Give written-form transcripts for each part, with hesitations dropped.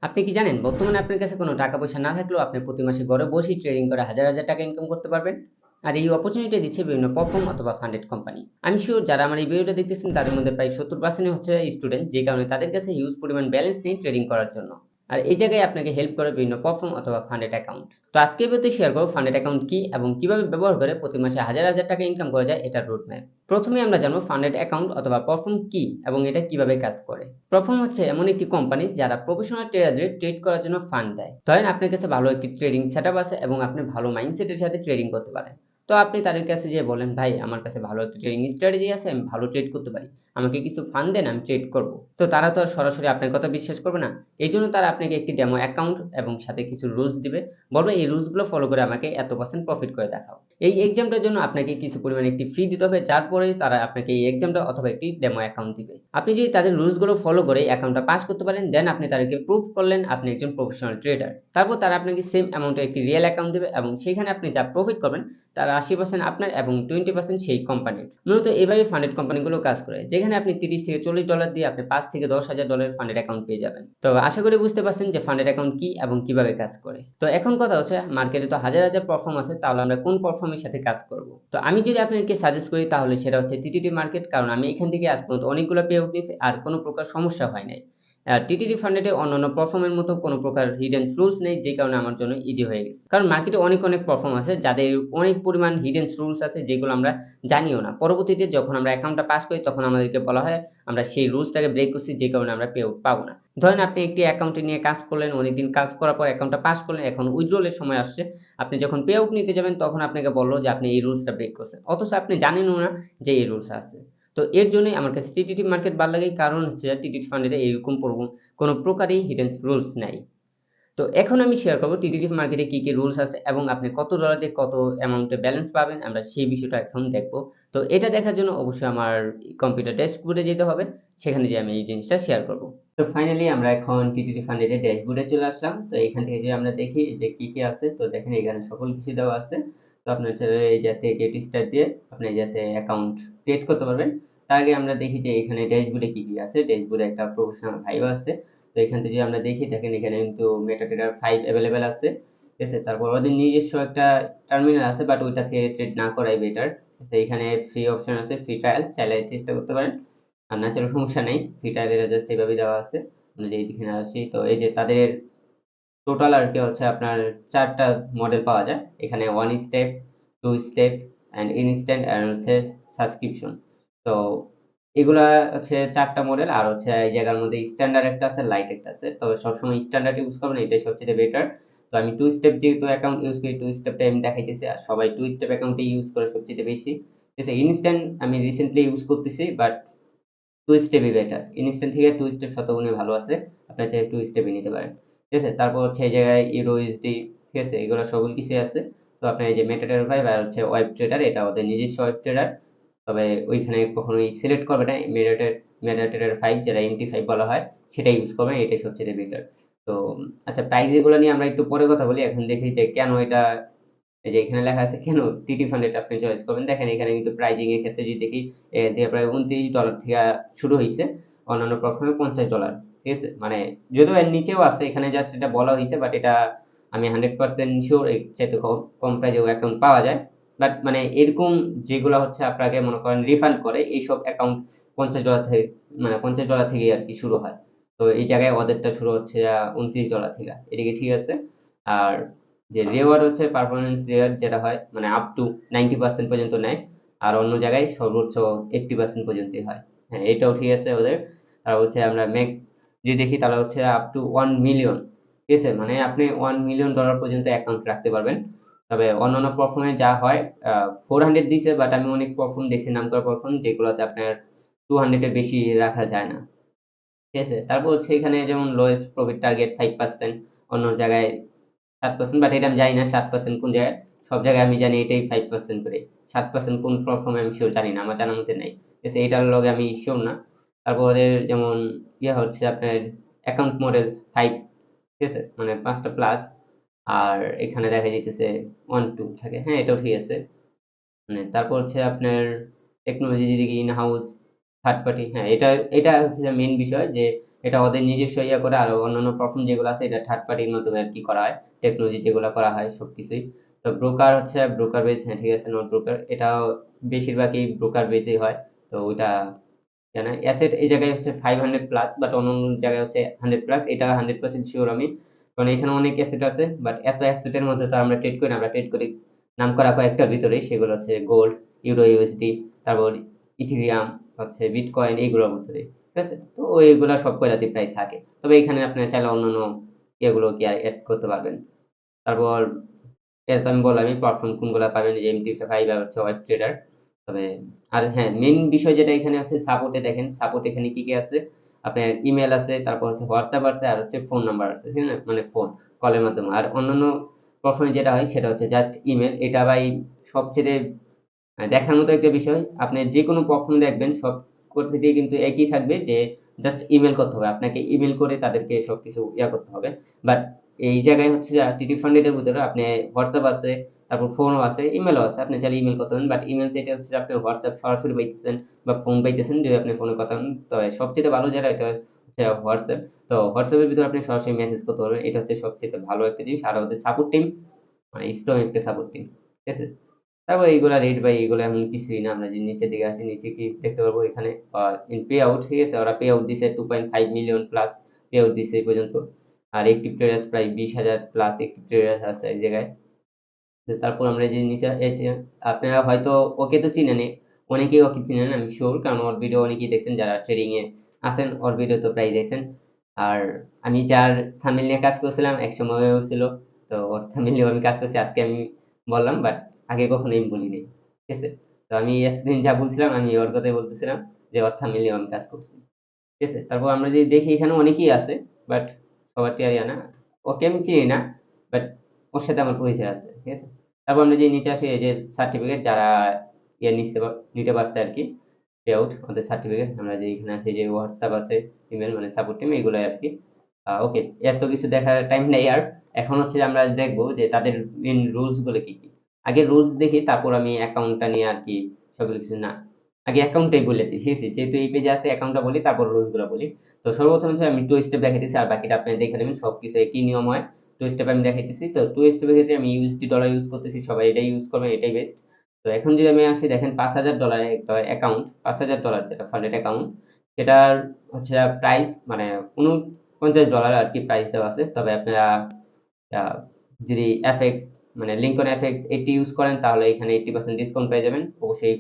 আপনি কি জানেন বর্তমানে আপনার কাছে কোনো টাকা পয়সা না থাকলেও আপনি প্রতি মাসে ঘরে বসেই ট্রেডিং করে হাজার হাজার টাকা ইনকাম করতে পারবেন। আর এই অপরচুনিটি দিচ্ছে বিভিন্ন প্ল্যাটফর্ম অথবা ফান্ডেড কোম্পানি। আমি শিওর যারা আমার এই ভিডিওটা দেখতেছেন তাদের মধ্যে প্রায় 70% হচ্ছে স্টুডেন্ট, যে কারণে তাদের কাছে হিউজ পরিমাণ ব্যালেন্স নেই ট্রেডিং করার জন্য। আর এই জায়গায় আপনাকে হেল্প করে বিভিন্ন প্ল্যাটফর্ম অথবা ফান্ডেড অ্যাকাউন্ট। তো আজকে এই ভিডিওতে শেয়ার করব ফান্ডেড অ্যাকাউন্ট কি এবং কিভাবে ব্যবহার করে প্রতি মাসে হাজার হাজার টাকা ইনকাম করা যায় এটার রোড ম্যাপ। প্রথমে আমরা জানবো ফান্ডেড অ্যাকাউন্ট অথবা প্ল্যাটফর্ম কি এবং এটা কিভাবে কাজ করে। প্ল্যাটফর্ম হচ্ছে এমন একটি কোম্পানি যারা প্রফেশনাল ট্রেডারদের ট্রেড করার জন্য ফান্ড দেয়। ধরেন আপনার কাছে ভালো একটি ট্রেডিং সেটআপ আছে এবং আপনি ভালো মাইন্ডসেটের সাথে ট্রেডিং করতে পারেন। তো আপনি তাদের কাছে যেয়ে বলেন, ভাই আমার কাছে ভালো একটা ট্রেডিং স্ট্র্যাটেজি আছে, আমি ভালো ট্রেড করতে পারি, আমাকে কিছু ফান্ড দেন, আমি ট্রেড করব। তো তারা তো আর সরাসরি আপনার কথা বিশ্বাস করবে না। এই জন্য তারা আপনাকে একটি ডেমো অ্যাকাউন্ট এবং সাথে কিছু রুলস দিবে, বলবে এই রুলসগুলো ফলো করে আমাকে এত পার্সেন্ট প্রফিট করে দেখাও। এই এক্সামটার জন্য আপনাকে কিছু পরিমাণে একটি ফি দিতে হবে, যার পরে তারা আপনাকে এই এক্সামটা অথবা একটি ডেমো অ্যাকাউন্ট দিবে। আপনি যদি তাদের রুলসগুলো ফলো করে অ্যাকাউন্টটা পাস করতে পারেন, দেন আপনি তাদেরকে প্রুভ করলেন আপনি একজন প্রফেশনাল ট্রেডার। তারপর তারা আপনাকে সেম অ্যামাউন্টের একটি রিয়েল অ্যাকাউন্ট দেবে এবং সেখানে আপনি যা প্রফিট করবেন তার 80% আপনার এবং 20% সেই কোম্পানির। মূলত এভাবে ফান্ডেড কোম্পানিগুলো কাজ করে, যেখানে আপনি $30 থেকে $40 দিয়ে আপনি $5 থেকে $10,000 ফান্ডেড অ্যাকাউন্ট পেয়ে যাবেন। তো আশা করি বুঝতে পারছেন যে ফান্ডেড অ্যাকাউন্ট কি এবং কিভাবে কাজ করে। তো এখন কথা হচ্ছে, মার্কেটে তো হাজার হাজার প্ল্যাটফর্ম আছে, তাহলে আমরা কোন প্ল্যাটফর্মের সাথে কাজ করব? তো আমি যদি আপনাদেরকে সাজেস্ট করি তাহলে সেটা হচ্ছে টিটিডি মার্কেট, কারণ আমি এখান থেকে আজ পর্যন্ত অনেকগুলো পে আউট নিয়েছি আর কোনো প্রকার সমস্যা হয় নাই। আর টিটিডি ফান্ডেটে অন্যান্য প্ল্যাটফর্মের মতো কোনো প্রকার হিডেন রুলস নেই, যে কারণে আমার জন্য ইজি হয়ে গেছে। কারণ মার্কেটে অনেক অনেক প্ল্যাটফর্ম আছে যাদের অনেক পরিমাণ হিডেন রুলস আছে, যেগুলো আমরা জানিও না। পরবর্তীতে যখন আমরা অ্যাকাউন্টটা পাস করি তখন আমাদেরকে বলা হয় আমরা সেই রুলসটাকে ব্রেক করছি, যে কারণে আমরা পে আউট পাবো না। ধরেন আপনি একটি অ্যাকাউন্টে নিয়ে কাজ করলেন, অনেকদিন কাজ করার পর অ্যাকাউন্টটা পাস করলেন, এখন উইথড্রলের সময় আসছে, আপনি যখন পে আউট নিতে যাবেন তখন আপনাকে বললো যে আপনি এই রুলসটা ব্রেক করছেন, অথচ আপনি জানেনও না যে এই রুলস আছে। তো এর জন্যই আমার কাছে টিটিডি মার্কেট ভালো লাগে, কারণ হচ্ছে টিটিডি ফান্ডে এইরকম কোনো প্রকারই হিডেন রুলস নাই। তো এখন আমি শেয়ার করব টিটিডি মার্কেটে কি কি রুলস আছে এবং আপনি কত ডলার দিয়ে কত অ্যামাউন্টে ব্যালেন্স পাবেন, আমরা সেই বিষয়টা এখন দেখব। তো এটা দেখার জন্য অবশ্যই আমার কম্পিউটার ড্যাশবোর্ডে যেতে হবে, সেখানে যে আমি এই জিনিসটা শেয়ার করব। তো ফাইনালি আমরা এখন টিটিডি ফান্ডের ড্যাশবোর্ডে চলে আসলাম। তো এখান থেকে যে আমরা দেখি যে কি কি আছে, তো দেখেন এখানে সকল কিছু দেওয়া আছে। তো আপনার এই যাতে গেট স্টার্ট দিয়ে আপনি যাতে অ্যাকাউন্ট ক্রিয়েট করতে পারবেন, তার আগে আমরা দেখি যে এখানে ড্যাশবোর্ডে কি কি আছে। ড্যাশবোর্ডে একটা প্রফেশনাল ভাইব আছে। তো এখান থেকে যদি আমরা দেখি, দেখেন এখানে কিন্তু মেটাট্রেডার 5 অ্যাভেলেবেল আছে, ঠিক আছে। তারপর ওদের নিজস্ব একটা টার্মিনাল আছে, বাট ওইটা থেকে ট্রেড না করাই বেটার। এখানে ফ্রি অপশন আছে, ফ্রি ট্রায়াল চাইলে চেষ্টা করতে পারেন, আর না চাইলে সমস্যা নেই। ফ্রি ট্রায়ালের জাস্ট এইভাবে দেওয়া আছে। আমরা যে এখানে আসি, তো এই যে তাদের টোটাল আর কি হচ্ছে আপনার 4টা মডেল পাওয়া যায় এখানে: 1 স্টেপ, 2 স্টেপ, অ্যান্ড ইনস্ট্যান্ট, আর হচ্ছে সাবস্ক্রিপশন। তো এগুলা হচ্ছে 4টা মডেল। আর হচ্ছে এই জায়গার মধ্যে স্ট্যান্ডার্ড একটা আছে, লাইট একটা আছে। তবে সবসময় স্ট্যান্ডার্ড ইউজ করবেন, এটাই সবচেয়ে বেটার। তো আমি 2 স্টেপ যেহেতু অ্যাকাউন্ট ইউজ করি, 2 স্টেপটা আমি দেখাইতেছি, আর সবাই 2 স্টেপ অ্যাকাউন্টে ইউজ করে সবচেয়ে বেশি, ঠিক আছে। ইনস্ট্যান্ট আমি রিসেন্টলি ইউজ করতেছি, বাট 2 স্টেপই বেটার। ইনস্ট্যান্ট থেকে 2 স্টেপ শতগুণে ভালো আছে, আপনার চাইলে 2 স্টেপই নিতে পারেন, ঠিক আছে। তারপর হচ্ছে এই জায়গায় ইউরো ইউএসডি, ঠিক আছে, এগুলো সকল কিছুই আছে। তো আপনার এই যে মেটাট্রেডার 5 আর হচ্ছে ওয়েব ট্রেডার, এটা ওদের নিজস্ব ওয়েব ট্রেডার। তবে ওইখানে কখনোই সিলেক্ট করবে না মেটাট্রেডার 5, যেটা MT5 বলা হয়, সেটা ইউজ করবেন, এটাই সবচেয়ে বেটার। তো আচ্ছা, প্রাইস এগুলো নিয়ে আমরা একটু পরে কথা বলি। এখন দেখি যে কেন এটা, এই যে এখানে লেখা আছে কেন টিটি ফান্ডেড আপনি চয়েস করবেন। দেখেন এখানে কিন্তু প্রাইজিং এর ক্ষেত্রে যদি দেখি, দিয়ে প্রায় $29 থেকে শুরু হয়েছে, অন্যান্য প্ল্যাটফর্মে $50, ঠিক আছে। মানে যদিও এর নিচেও আছে, এখানে জাস্ট এটা বলা হয়েছে, বাট এটা আমি 100% শিওর এর চাইতে কম কম প্রাইজেও অ্যাকাউন্ট পাওয়া যায়। বাট মানে এরকম যেগুলো হচ্ছে আপনাকে মনে করেন রিফান্ড করে, এইসব অ্যাকাউন্ট $50 থেকে, মানে $50 থেকে আর কি শুরু হয়। তো এই জায়গায় ওদেরটা শুরু হচ্ছে $29 থেকে, এদিকে ঠিক আছে। আর যে রেওয়ার্ড হচ্ছে পারফরমেন্স রেওয়ার্ড, যেটা হয় মানে আপ টু 90% পর্যন্ত নেয়, আর অন্য জায়গায় সর্বোচ্চ 80% পর্যন্তই হয়। হ্যাঁ, এটাও ঠিক আছে ওদের। আর হচ্ছে আমরা ম্যাক্স যদি দেখি তাহলে হচ্ছে আপ টু 1 মিলিয়ন, ঠিক আছে, মানে আপনি $1 মিলিয়ন পর্যন্ত অ্যাকাউন্ট রাখতে পারবেন। তবে অন্যান্য প্ল্যাটফর্মে যা হয়, 400 দিচ্ছে, বাট আমি অনেক প্ল্যাটফর্ম দেখছি, নাম করা প্ল্যাটফর্ম, যেগুলোতে আপনার 200-এর বেশি রাখা যায় না, ঠিক আছে। তারপর হচ্ছে এখানে যেমন লোয়েস্ট প্রফিট টার্গেট 5%, অন্য জায়গায় 7%, বাট এটা আমি জানি না 7% কোন জায়গায়। সব জায়গায় আমি জানি এটাই 5% করে। 7% কোন প্ল্যাটফর্মে আমি শিওর জানি না, আমার জানার মধ্যে নাই, ঠিক আছে, এটার লগে আমি শিওর না। তারপর ওদের যেমন ইয়ে হচ্ছে আপনার অ্যাকাউন্ট মডেল 5, ঠিক আছে, মানে 5টা প্লাস। আর এখানে দেখা যাইতেছে 1 2 থাকে, হ্যাঁ এটাও ঠিক আছে। মানে তারপর হচ্ছে আপনার টেকনোলজি যেদিকে ইন হাউস, থার্ড পার্টি, হ্যাঁ এটা এটা হচ্ছে মেইন বিষয়, যে এটা ওদের নিজস্ব ইয়ে করে, আর অন্যান্য প্ল্যাটফর্ম যেগুলো আছে এটা থার্ড পার্টির মাধ্যমে আর কি করা হয়, টেকনোলজি যেগুলো করা হয় সবকিছুই। তো ব্রোকার হচ্ছে ব্রোকার বেজ, হ্যাঁ ঠিক আছে, নট ব্রোকার, এটাও বেশিরভাগই ব্রোকার বেজেই হয়। তো ওইটা জানা অ্যাসেট এই জায়গায় হচ্ছে 500 প্লাস, বাট অন্য অন্য জায়গায় হচ্ছে 100 প্লাস, এটা 100% শিওর আমি, কারণ এখানে অনেক অ্যাসেট আছে, বাট এত অ্যাসেটের মধ্যে তো আমরা ট্রেড করি না, আমরা ট্রেড করি নাম করা কয়েকটার ভিতরেই, সেগুলো হচ্ছে গোল্ড, ইউরো ইউএসডি, তারপর ইথিরিয়াম, হচ্ছে বিটকয়েন, এইগুলোর ভিতরে, ঠিক আছে। তো ওইগুলা সব কয়লাতে প্রায় থাকে, তবে এখানে আপনি চাইলে অন্যান্য ইয়েগুলো কি অ্যাড করতে পারবেন। তারপর এটা তো আমি বললামই প্ল্যাটফর্ম কোনগুলো পাবেন, এই যে MT5 আর হচ্ছে ওয়েব ট্রেডার। তবে আর হ্যাঁ, মেইন বিষয় যেটা এখানে আছে সাপোর্টে, দেখেন সাপোর্ট এখানে কি কি আছে, আপনার ইমেল আছে, তারপর হচ্ছে হোয়াটসঅ্যাপ আছে, আর হচ্ছে ফোন নাম্বার আছে, ঠিক আছে, মানে ফোন কলের মাধ্যমে। আর অন্যান্য প্ল্যাটফর্মে যেটা হয় সেটা হচ্ছে জাস্ট ইমেল। এটা ভাই সবচেয়ে দেখার মতো একটা বিষয়, আপনি যে কোনো প্ল্যাটফর্ম দেখবেন সব ক্ষেত্রেই কিন্তু একই থাকবে যে জাস্ট ইমেল করতে হবে, আপনাকে ইমেল করে তাদেরকে সবকিছু ইয়া করতে হবে। বাট এই জায়গায় হচ্ছে যে টিটি ফান্ডের ভিতরে আপনি হোয়াটসঅ্যাপ আছে, তারপর ফোনও আছে, ইমেলও আছে, আপনি চাইলে ইমেল করতে পারেন। বাট ইমেল সেটা হচ্ছে যে আপনি হোয়াটসঅ্যাপ সরাসরি পাইতেছেন বা ফোন পাইতেছেন যদি আপনি ফোনে কথা বলেন। তো সবচেয়ে ভালো যেটা এটা হচ্ছে হোয়াটসঅ্যাপ। তো হোয়াটসঅ্যাপের ভিতরে আপনি সরাসরি মেসেজ করতে পারবেন, এটা হচ্ছে সবচেয়ে ভালো একটা জিনিস। আর ওদের সাপোর্ট টিম মানে স্ট্রং একটা সাপোর্ট টিম, ঠিক আছে। তারপর এইগুলা রেট ভাই এগুলো এখন কিছুই না, আমরা যে নিচের দিকে আসি নিচে কি দেখতে পারবো এখানে ইন পে আউট, ঠিক আছে, ওরা পে আউট দিছে 2.5 মিলিয়ন প্লাস পে আউট দিছে এই পর্যন্ত। আর একটিভ ট্রেডার্স প্রায় 20,000 প্লাস একটিভ ট্রেডার্স আছে এই জায়গায়। তো তারপর আমরা যে নিচে আপনারা হয়তো ওকে তো চিনেন, অনেকেই ওকে চিনেন আমি শিওর, কারণ ওর ভিডিও অনেকেই দেখছেন যারা ট্রেডিং এ আছেন, ওর ভিডিও তো প্রায় দেখছেন। আর আমি যার থাম্বনেল নিয়ে কাজ করছিলাম এক সময়ও ছিল, তো ওর থাম্বনেল নিয়ে আমি কাজ করছি, আজকে আমি বললাম, বাট আগে কখনো আমি বলিনি, ঠিক আছে। তো আমি এতদিন যা বলছিলাম আমি ওর কথাই বলতেছিলাম, যে ওর থাম্বনেল নিয়ে আমি কাজ করছি, ঠিক আছে। তারপর আমরা যদি দেখি এখানে অনেকেই আছে, বাট সবার টিয়ারিয়া না, ওকে আমি চিনি না, বাট ওর সাথে আমার পরিচয় আছে, ঠিক আছে। তারপর আমরা যে নিচে আসি, এই যে সার্টিফিকেট যারা ইয়ে নিতে পারছে আর কি, পে আউট ওদের সার্টিফিকেট, আমরা যে এখানে আছে যে হোয়াটসঅ্যাপ আছে, ইমেল মানে সাপোর্ট টিম, এগুলো আর কি। ওকে, এত কিছু দেখার টাইম নেই আর। এখন হচ্ছে যে আমরা দেখবো যে তাদের মেন রুলস গুলো কি কি। আগে রুলস দেখি, তারপর আমি অ্যাকাউন্টটা নিয়ে আর কি সবগুলো কিছু না, আগে অ্যাকাউন্টটাই বলে দিই, ঠিক আছে, যেহেতু এই পেজে আছে অ্যাকাউন্টটা বলি, তারপর রুলস গুলো বলি। তো সর্বপ্রথম হচ্ছে আমি টু স্টেপ দেখাইতেছি, আর বাকিটা আপনি দেখে নেবেন, সবকিছু একই নিয়ম হয়। টু স্টেপ আমি দেখাইতেছি, তো টু স্টেপের ক্ষেত্রে আমি ইউএসডি ডলার ইউজ করতেছি, সবাই এটাই ইউজ করবেন, এটাই বেস্ট। তো এখন যদি আমি আসি, দেখেন $5,000 একটা অ্যাকাউন্ট, $5,000 যেটা ফান্ডেড অ্যাকাউন্ট, সেটার হচ্ছে প্রাইস মানে $49 আর কি প্রাইস দেওয়া আছে। তবে আপনারা আহ, যদি এফএক্স মানে লিঙ্কন এফএক্স 80 ইউজ করেন তাহলে এখানে 80% ডিসকাউন্ট পেয়ে যাবেন, অবশ্যই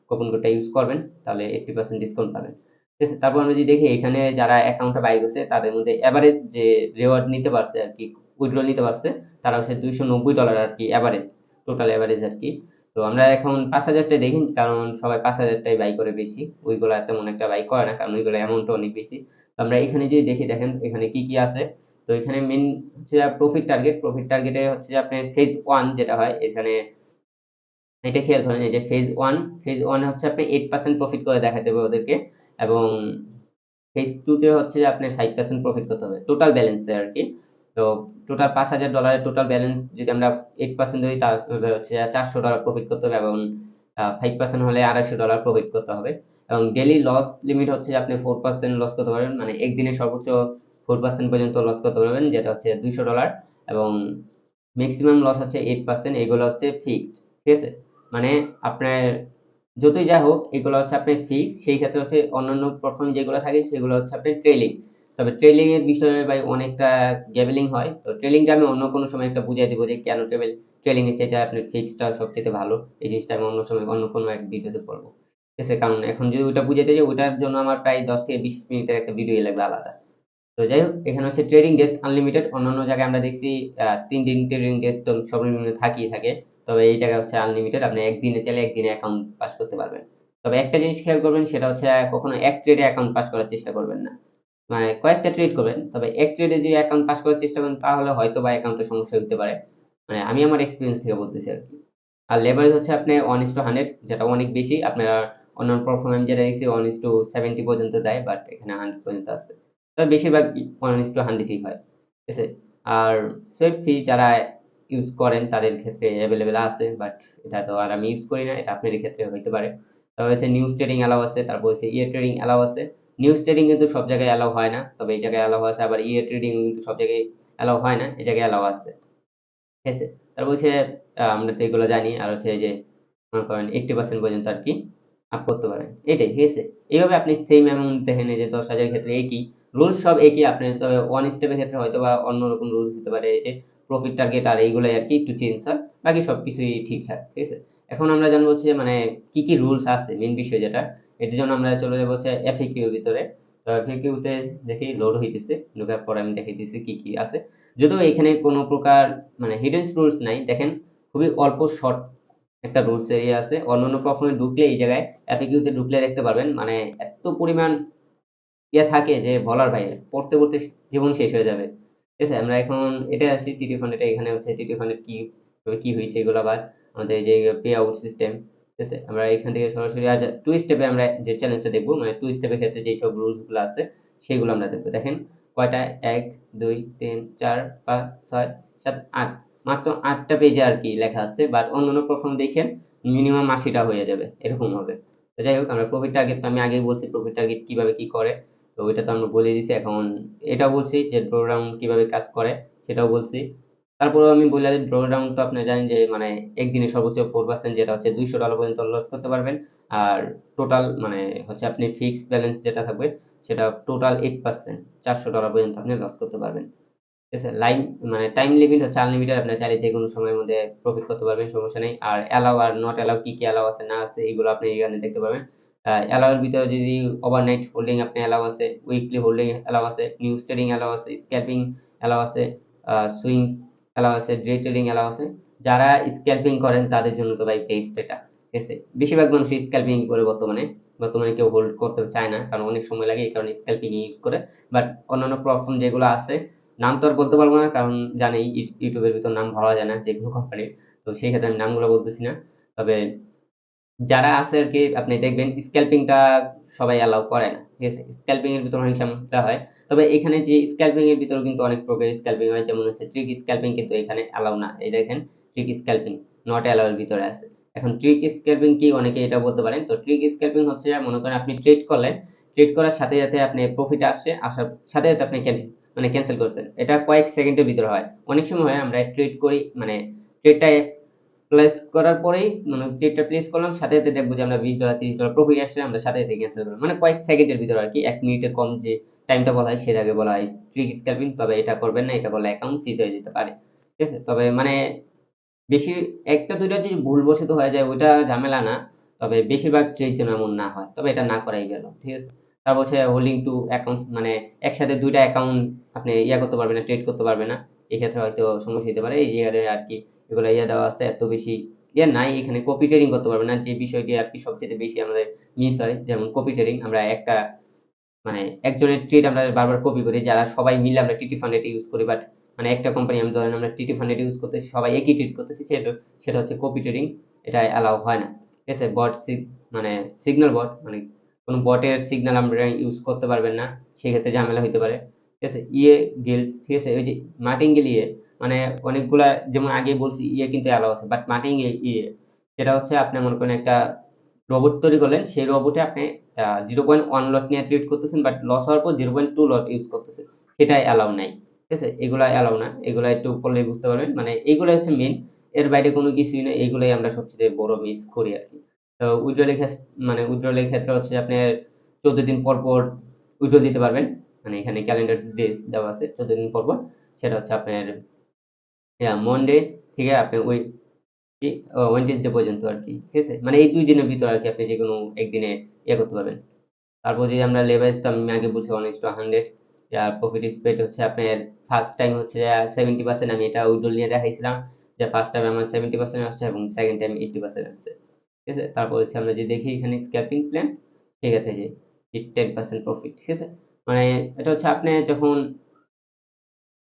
কুপন কোডটা ইউজ করবেন, তাহলে 80% ডিসকাউন্ট পাবেন, ঠিক আছে। তারপর আমরা যদি দেখি এখানে যারা অ্যাকাউন্টটা বাই করছে তাদের মধ্যে এভারেজ যে রিওয়ার্ড নিতে পারছে আর কি, উইথড্র নিতে পারছে, তারা হচ্ছে $290 আর কি এভারেজ, টোটাল এভারেজ আর কি। তো আমরা এখন 5,000টাই দেখি, কারণ সবাই 5,000টাই বাই করে বেশি, ওইগুলা তেমন একটা বাই করে না, কারণ ওইগুলো অ্যামাউন্ট অনেক বেশি। তো আমরা এখানে যদি দেখি, দেখেন এখানে কি কি আছে। তো এখানে মেন হচ্ছে প্রফিট টার্গেটে হচ্ছে যে আপনার ফেজ ওয়ান যেটা হয় এখানে, এটা খেয়াল করেন, এই যে ফেজ ওয়ানে হচ্ছে আপনি 8% প্রফিট করে দেখাতে হবে ওদেরকে, এবং ফেজ টুতে হচ্ছে যে আপনি 5% প্রফিট করতে হবে টোটাল ব্যালেন্সে আর কি। তো টোটাল $5,000 টোটাল ব্যালেন্স যদি আমরা 8% ধরি, তাহলে হচ্ছে $400 প্রফিট করতে হবে, এবং 5% হলে $250 প্রফিট করতে হবে। এবং ডেইলি লস লিমিট হচ্ছে যে আপনি 4% লস করতে পারবেন, মানে একদিনে সর্বোচ্চ 4% পর্যন্ত লস করতে পারবেন, যেটা হচ্ছে $200। এবং ম্যাক্সিমাম লস হচ্ছে 8%, এগুলো হচ্ছে ফিক্সড, ঠিক আছে। মানে আপনার যতই যা হোক এগুলো হচ্ছে আপনার ফিক্স, সেই ক্ষেত্রে হচ্ছে অন্যান্য প্ল্যাটফর্ম যেগুলো থাকে সেগুলো হচ্ছে আপনার ট্রেলিং। তবে ট্রেলিং এর বিষয়ে ভাই অনেকটা গ্যাবেলিং হয়, তো ট্রেলিংটা আমি অন্য কোনো সময় একটা বুঝিয়ে দিব যে কেন ট্রেলিং এর চাইতে আপনার ফিক্সটা সবচেয়ে ভালো। এই জিনিসটা আমি অন্য সময় অন্য কোনো এক ভিডিওতে বলবো, ঠিক আছে, কারণ এখন যদি ওটা বুঝাতে যাই ওটার জন্য আমার প্রায় 10 থেকে 20 মিনিটের একটা ভিডিও লাগবে আলাদা। তো যাই হোক, এখানে হচ্ছে ট্রেডিং ডেজ আনলিমিটেড, অন্যান্য জায়গায় আমরা দেখছি 3 দিন ট্রেডিং ডেজ তো সর্বনিম্ন থাকিই থাকে, তবে এই জায়গায় হচ্ছে আনলিমিটেড, আপনি একদিনে চাইলে একদিনে অ্যাকাউন্ট পাস করতে পারবেন। তবে একটা জিনিস খেয়াল করবেন, সেটা হচ্ছে কখনো এক ট্রেডে অ্যাকাউন্ট পাস করার চেষ্টা করবেন না, মানে কয়েকটা ট্রেড করবেন, তবে এক ট্রেডে যদি অ্যাকাউন্ট পাস করার চেষ্টা করেন তাহলে হয়তো বা অ্যাকাউন্টের সমস্যা হতে পারে, মানে আমি আমার এক্সপিরিয়েন্স থেকে বলতেছি আর কি। আর লেভারেজ হচ্ছে আপনি 1:100, যেটা অনেক বেশি, আপনার অন্যান্য পারফরমেন্স যেটা দেখছি 1:70 পর্যন্ত দেয়, বাট এখানে 100 পর্যন্ত আছে। তবে বেশিরভাগ 1:100ই হয়, ঠিক আছে। আর সুইফট ফি যারা ইউজ করেন তাদের ক্ষেত্রে অ্যাভেলেবেল আছে, বাট এটা তো আর আমি ইউজ করি না, এটা আপনাদের ক্ষেত্রে হইতে পারে। তবে হচ্ছে নিউজ ট্রেডিং অ্যালাউ আছে, তারপর হচ্ছে ইয়ে ট্রেডিং অ্যালাউ আছে। নিউজ ট্রেডিং কিন্তু সব জায়গায় অ্যালাউ হয় না, তবে এই জায়গায় অ্যালাউ আছে। আবার ইয়ে ট্রেডিং কিন্তু সব জায়গায় অ্যালাউ হয় না, এই জায়গায় অ্যালাউ আছে। ঠিক আছে, তারপর হচ্ছে আমরা তো এগুলো জানি। আর হচ্ছে এই যে মনে করেন 80% পর্যন্ত আর কি আপ করতে পারেন, এটাই। ঠিক আছে, এইভাবে আপনি সেম অ্যামাউন্ট দেখেন, এই যে 10,000 ক্ষেত্রে একই রুলস, সব একই। আপনি তো ওয়ান স্টেপের ক্ষেত্রে হয়তো বা অন্যরকম রুলস দিতে পারে, এই যে প্রফিট টার্গেট আর এইগুলাই আর কি একটু চেঞ্জ হয়, বাকি সব কিছুই ঠিকঠাক। ঠিক আছে, এখন আমরা জানবো হচ্ছে মানে কি কি রুলস আছে, মেন বিষয় যেটা, এটার জন্য আমরা চলে যাবো হচ্ছে এফএকিউ এর ভিতরে। তো এফএকিউ তে দেখি লোড হইতেছে, ঢোকার পর আমি দেখাই দিচ্ছি কি কি আছে। যদিও এখানে কোনো প্রকার মানে হিডেন রুলস নাই, দেখেন খুবই অল্প শর্ট একটা রুলস এরিয়া আছে। অন্যান্য প্ল্যাটফর্মে ঢুকলে, এই জায়গায় এফএকিউ তে ঢুকলে দেখতে পারবেন মানে এত পরিমাণ ইয়ে থাকে যে বলার বাইরে, পড়তে পড়তে জীবন শেষ হয়ে যাবে। ঠিক আছে, আমরা এখন এটা আসি টিটি ফান্ড। এটা এখানে হচ্ছে টিটি ফান্ডের কি তবে কি হয়েছে এগুলো, আবার আমাদের যে পে আউট সিস্টেম। ঠিক আছে, আমরা এখান থেকে সরাসরি আজ টু স্টেপে আমরা যে চ্যালেঞ্জটা দেখবো, মানে টু স্টেপের ক্ষেত্রে যেসব রুলস গুলো আছে সেগুলো আমরা দেখবো। দেখেন কয়টা, 1 2 3 4 5 6 7 8, মাত্র 8টা পেজে আর কি লেখা আছে। বাট অন্যান্য প্ল্যাটফর্ম দেখেন মিনিমাম 80টা হয়ে যাবে, এরকম হবে। তো যাই হোক, আমরা প্রফিট টার্গেট তো আমি আগেই বলছি প্রফিট টার্গেট কিভাবে কি করে, তো ওইটা তো আমরা বলে দিছি। এখন এটাও বলছি যে ড্রোডাউন কিভাবে কাজ করে, সেটাও বলছি। তারপরেও আমি বললাম যে ড্রোডাউন তো আপনি জানেন যে মানে একদিনে সর্বোচ্চ 4%, যেটা হচ্ছে $200 পর্যন্ত লস করতে পারবেন। আর টোটাল মানে হচ্ছে আপনি ফিক্স ব্যালেন্স যেটা থাকবে সেটা টোটাল 8%, $400 পর্যন্ত আপনি লস করতে পারবেন। ঠিক আছে, লাইন মানে টাইম লিমিট হচ্ছে আনলিমিটেড, আপনি চাইলে যে কোনো সময়ের মধ্যে প্রফিট করতে পারবেন, সমস্যা নেই। আর অ্যালাউ আর নট অ্যালাউ কি কি অ্যালাউ আছে না আছে এগুলো আপনি এখানে দেখতে পাবেন। অ্যালাউ এর ভিতরে যদি ওভারনাইট হোল্ডিং আপনি অ্যালাউ আছে, উইকলি হোল্ডিং অ্যালাউ আছে, নিউজ ট্রেডিং অ্যালাউ আছে, স্ক্যালপিং অ্যালাউ আছে, সুইং অ্যালাউ আছে, ডে ট্রেডিং অ্যালাউ আছে। যারা স্ক্যালপিং করেন তাদের জন্য তো ভাই বেস্ট এটা। ঠিক আছে, বেশিরভাগ মানুষ স্ক্যালপিং করে বর্তমানে। বর্তমানে কেউ হোল্ড করতে চায় না, কারণ অনেক সময় লাগে, এই কারণে স্ক্যালপিং ইউজ করে। বাট অন্যান্য প্ল্যাটফর্ম যেগুলো আছে, নাম তো আর বলতে পারবো না, কারণ জানেই ইউটিউবের ভিতর নাম ভাবা যায় না যে কোনো কোম্পানির। তো সেই ক্ষেত্রে আমি নামগুলো বলতেছি না। তবে যারা আছে আর কি, আপনি দেখবেন স্ক্যালপিংটা সবাই অ্যালাউ করে না। ঠিক আছে, স্ক্যালপিং এর ভিতর অনেক সমস্যা হয়। তবে এখানে যে স্ক্যালপিং এর ভিতর কিন্তু অনেক প্রকার স্ক্যালপিং হয়, যেমন হচ্ছে ট্রিক স্ক্যালপিং, কিন্তু এখানে অ্যালাউ না। এই দেখেন ট্রিক স্ক্যালপিং নট অ্যালাউ এর ভিতরে আছে। এখন ট্রিক স্ক্যালপিং কি, অনেকে এটা বলতে পারেন। তো ট্রিক স্ক্যালপিং হচ্ছে মনে করেন আপনি ট্রেড করলেন, ট্রেড করার সাথে সাথে আপনি প্রফিট আসছে, আসার সাথে সাথে আপনি মানে ক্যান্সেল করছেন। এটা কয়েক সেকেন্ডের ভিতরে হয়। অনেক সময় হয় আমরা ট্রেড করি, মানে ট্রেডটা প্লেস করার পরেই, মানে ট্রেডটা প্লেস করলাম, সাথে সাথে দেখবো যে আমরা $20 $30 প্রফিট আসছে, আমরা সাথে সাথে ক্যান্সেল করলাম, মানে কয়েক সেকেন্ডের ভিতরে আর কি। 1 মিনিটের কম যে টাইমটা বলা হয় সেটাকে বলা হয় ট্রিক স্ক্যালপিং। তবে এটা করবেন না, এটা করলে অ্যাকাউন্ট ফ্রিজ হয়ে যেতে পারে। ঠিক আছে, তবে মানে বেশি একটা দুইটা যদি ভুলবশত হয়ে যায় ওইটা ঝামেলা না, তবে বেশিরভাগ ট্রেড যেন এমন না হয়, তবে এটা না করাই গেল। ঠিক আছে, তারপর হচ্ছে হোল্ডিং টু অ্যাকাউন্ট, মানে একসাথে দুইটা অ্যাকাউন্ট আপনি ইয়া করতে পারবেন না, ট্রেড করতে পারবেন না। এক্ষেত্রে হয়তো সমস্যা হতে পারে, এই জায়গায় আর কি এগুলো ইয়ে দেওয়া আছে। এত বেশি ইয়ে নাই এখানে, কপি ট্রেডিং করতে পারবেন না, যে বিষয়টি আর কি সবচেয়ে বেশি আমাদের মিস হয়। যেমন কপি ট্রেডিং, আমরা একটা মানে একজনের ট্রেড আমরা বারবার কপি করি, যারা সবাই মিলে আমরা টিটি ফান্ড এটা ইউজ করি। বাট মানে একটা কোম্পানি, আমি ধরেন আমরা টিটি ফান্ড এটা ইউজ করতেছি, সবাই একই ট্রেড করতেছি, সেটা সেটা হচ্ছে কপি ট্রেডিং। এটা অ্যালাউ হয় না। ঠিক আছে, মানে সিগন্যাল বট, মানে কোনো বটের সিগন্যাল আমরা ইউজ করতে পারবেন না, সেক্ষেত্রে ঝামেলা হতে পারে। ঠিক আছে, ইয়ে গিলস, ঠিক আছে, ওই যে মার্টিঙ্গেল ইয়ে, মানে অনেকগুলা, যেমন আগে বলছি ইয়ে কিন্তু অ্যালাউ আছে, বাট মার্টিঙ্গেল ইয়ে যেটা হচ্ছে আপনি মনে করেন একটা রোবট তৈরি করলেন, সেই রোবটে আপনি 0.1 লট নিয়ে ট্রেড করতেছেন, বাট লস হওয়ার পর 0.2 লট ইউজ করতেছেন, সেটাই অ্যালাউ নাই। ঠিক আছে, এগুলা অ্যালাউ না, এগুলা একটু করলে বুঝতে পারবেন, মানে এইগুলো হচ্ছে মেন। এর বাইরে কোনো কিছুই না, এইগুলাই আমরা সবচেয়ে বড় মিস করি আর কি। তো উইথড্রলের মানে উইথড্রলের ক্ষেত্রে হচ্ছে আপনার 14 দিন পর পর উইথড্র দিতে পারবেন। মানে এখানে ক্যালেন্ডার ডেজ দেওয়া আছে 14 দিন পর পর। সেটা হচ্ছে আপনার মন্ডে থেকে আপনি ওই ওয়েডনেসডে পর্যন্ত আর কি। ঠিক আছে, মানে এই 2 দিনের ভিতর আর কি আপনি যে কোনো একদিনে ইয়ে করতে পারবেন। তারপর যদি আমরা লেভারেজ, তো আমি আগে বলছি 1:100, যার প্রফিট স্প্রেড হচ্ছে আপনার ফার্স্ট টাইম হচ্ছে 70%। আমি এটা উইড্রল নিয়ে দেখাইছিলাম যে ফার্স্ট টাইম আমার 70% আসছে এবং সেকেন্ড টাইম 80% আসছে। ঠিক আছে, তারপর হচ্ছে আমরা যে দেখি এখানে স্ক্যালপিং প্ল্যান, ঠিক আছে, যে 10% প্রফিট। ঠিক আছে, মানে এটা হচ্ছে আপনি যখন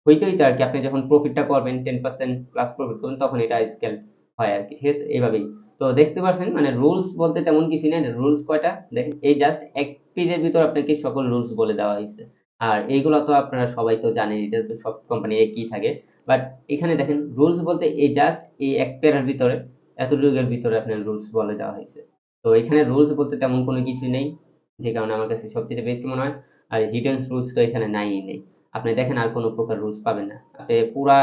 হইতে হইতে আর কি, আপনি যখন প্রফিটটা করবেন 10% প্লাস প্রফিট করবেন, তখন এটা স্কেল হয় আর কি। ঠিক আছে, এইভাবেই। তো দেখতে পাচ্ছেন মানে রুলস বলতে তেমন কিছু নেই। রুলস কয়টা দেখেন, এই জাস্ট এক পেজের ভিতর আপনাকে সকল রুলস বলে দেওয়া হয়েছে। আর এইগুলো তো আপনারা সবাই তো জানেন, এটা তো সব কোম্পানি একই থাকে। বাট এখানে দেখেন রুলস বলতে এই জাস্ট এই এক প্যারার ভিতরে, এতটুকুর ভিতরে আপনার রুলস বলে দেওয়া হয়েছে। তো এখানে রুলস বলতে তেমন কোনো কিছু নেই। যে কারণে আমার কাছে সবচেয়ে বেস্ট মনে হয়। আর হিডেন রুলস তো এখানে নেই। আপনি দেখেন আর কোনো প্রকার রুলস পাবেন না। আপনি পুরা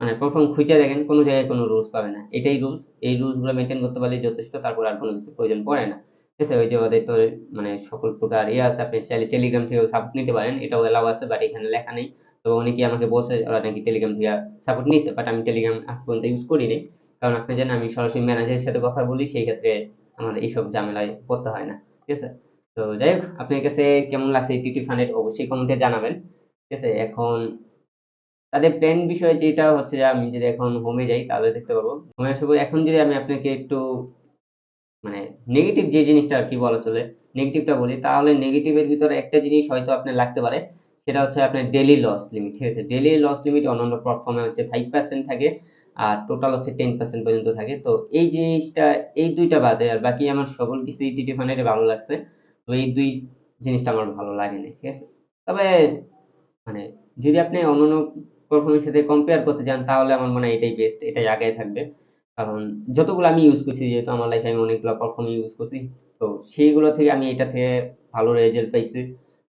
মানে প্রথম খুঁজে দেখেন কোনো জায়গায় কোনো রুলস পাবেন না। এটাই রুলস, এই রুলস গুলো মেনটেন করতে পারলেই যথেষ্ট, তারপর আর কোনো কিছু প্রয়োজন পড়ে না। ঠিক আছে, ওই যে ওদের তো মানে সকল প্রকার ইয়ে আছে, আপনি চাইলে টেলিগ্রাম থেকেও সাপোর্ট নিতে পারেন, এটাও এলাও আছে, বাট এখানে লেখা নেই। তো অনেকে আমাকে বলছে ওরা নাকি টেলিগ্রাম থেকে সাপোর্ট নিছে, বাট আমি টেলিগ্রাম আজ পর্যন্ত ইউজ করিনি। কারণ আপনি জানেন আমি সরাসরি ম্যানেজারের সাথে কথা বলি, সেই ক্ষেত্রে আমার এইসব ঝামেলায় পড়তে হয় না। ঠিক আছে, তো যাই হোক, আপনার কাছে কেমন লাগছে এই টিটি ফান্ডের অবশ্যই কমেন্টে জানাবেন। ঠিক আছে, এখন তাদের প্ল্যান বিষয় যেটা হচ্ছে যে আমি যদি এখন হোমে যাই তাহলে দেখতে পারবো। হোমে আসবো, এখন যদি আমি আপনাকে একটু মানে নেগেটিভ যে জিনিসটা আর কি বলা চলে, নেগেটিভটা বলি, তাহলে নেগেটিভের ভিতরে একটা জিনিস হয়তো আপনার লাগতে পারে। সেটা হচ্ছে আপনার ডেইলি লস লিমিট। ঠিক আছে, ডেইলি লস লিমিট অন্যান্য প্ল্যাটফর্মে হচ্ছে 5% থাকে, আর টোটাল হচ্ছে 10% পর্যন্ত থাকে। তো এই জিনিসটা, এই দুইটা বাদে আর বাকি আমার সকল কিছুই টিটি ফান্ডের ভালো লাগছে। তো এই দুই জিনিসটা আমার ভালো লাগেনি। ঠিক আছে, তবে মানে যদি আপনি অন্যান্য প্ল্যাটফর্মের সাথে কম্পেয়ার করতে চান তাহলে আমার মনে হয় এটাই বেস্ট, এটাই আগে থাকবে। কারণ যতগুলো আমি ইউজ করছি, যেহেতু আমার লাইফে আমি অনেকগুলো প্ল্যাটফর্ম ইউজ করছি, তো সেইগুলো থেকে আমি এটা থেকে ভালো রেজাল্ট পাইছি।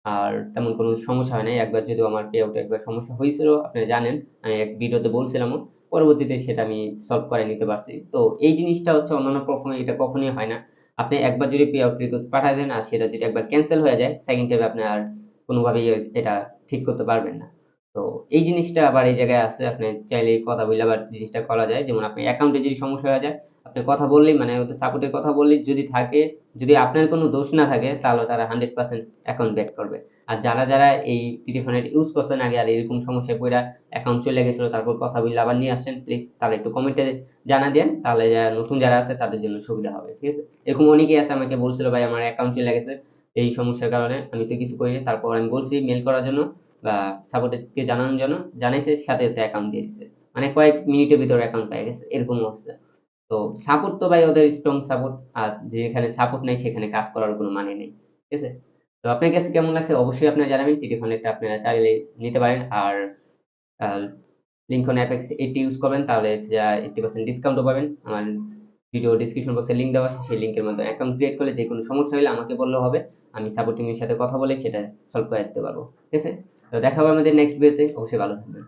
আর তেমন কোনো সমস্যা হয় নাই। একবার যদিও আমার পে আউটে একবার সমস্যা হয়েছিল, আপনি জানেন, আমি এক ভিডিওতে বলছিলামও। পরবর্তীতে সেটা আমি সলভ করে নিতে পারছি। তো এই জিনিসটা হচ্ছে অন্যান্য প্ল্যাটফর্মে এটা কখনোই হয় না। আপনি একবার যদি পে আউট রিকোয়েস্ট পাঠায় দেন আর সেটা যদি একবার ক্যান্সেল হয়ে যায়, সেকেন্ড টাইমে আপনি আর কোনোভাবেই এটা ঠিক করতে পারবেন না। তো এই জিনিসটা আবার এই জায়গায় আছে, আপনি চাইলে কথা বললে আবার জিনিসটা করা যায়। যেমন আপনি অ্যাকাউন্টে যদি সমস্যা হয়ে যায়, আপনি কথা বললেই মানে ওদের সাপোর্টের কথা বললেই যদি থাকে, যদি আপনার কোনো দোষ না থাকে, তাহলে তারা 100% অ্যাকাউন্ট ব্যাক করবে। আর যারা এই টেলিফোনেট ইউজ করছেন আগে আর এরকম সমস্যায় পড়া অ্যাকাউন্ট চলে গেছিল, তারপর কথা বললে আবার নিয়ে আসছেন, প্লিজ তাহলে একটু কমেন্টে জানা দেন, তাহলে নতুন যারা আছে তাদের জন্য সুবিধা হবে। ঠিক আছে, এরকম অনেকেই আছে আমাকে বলছিল ভাই আমার অ্যাকাউন্ট চলে গেছে এই সমস্যার কারণে, আমি তো কিছু করিনি। তারপর আমি বলছি মেল করার জন্য বা সাপোর্টকে জানানোর জন্য, জানাইছে, সাথে সাথে অ্যাকাউন্ট দিয়ে দিচ্ছে। মানে কয়েক মিনিটের ভিতরে অ্যাকাউন্ট পেয়ে গেছে, এরকম অবস্থা। তো সাপোর্ট তো ভাই ওদের স্ট্রং সাপোর্ট, আর যেখানে সাপোর্ট নেই সেখানে কাজ করার কোনো মানে নেই। ঠিক আছে, তো আপনার কাছে কেমন লাগছে অবশ্যই আপনারা জানাবেন। টিটি ফান্ডেরটা আপনারা চাইলে নিতে পারেন। আর লিঙ্কন অ্যাপেক্স এটি ইউজ করবেন, তাহলে 80% ডিসকাউন্টও পাবেন। আমার ভিডিও ডিসক্রিপশন বক্সে লিঙ্ক দেওয়া আছে, সেই লিঙ্কের মধ্যে অ্যাকাউন্ট ক্রিয়েট করলে যে কোনো সমস্যা হলে আমাকে বললেও হবে, আমি সাপোর্ট টিমের সাথে কথা বলে সেটা সলভ করে দিতে পারবো। ঠিক আছে, তো দেখা হবে আমাদের নেক্সট ভিডিওতে, অবশ্যই ভালো থাকবেন।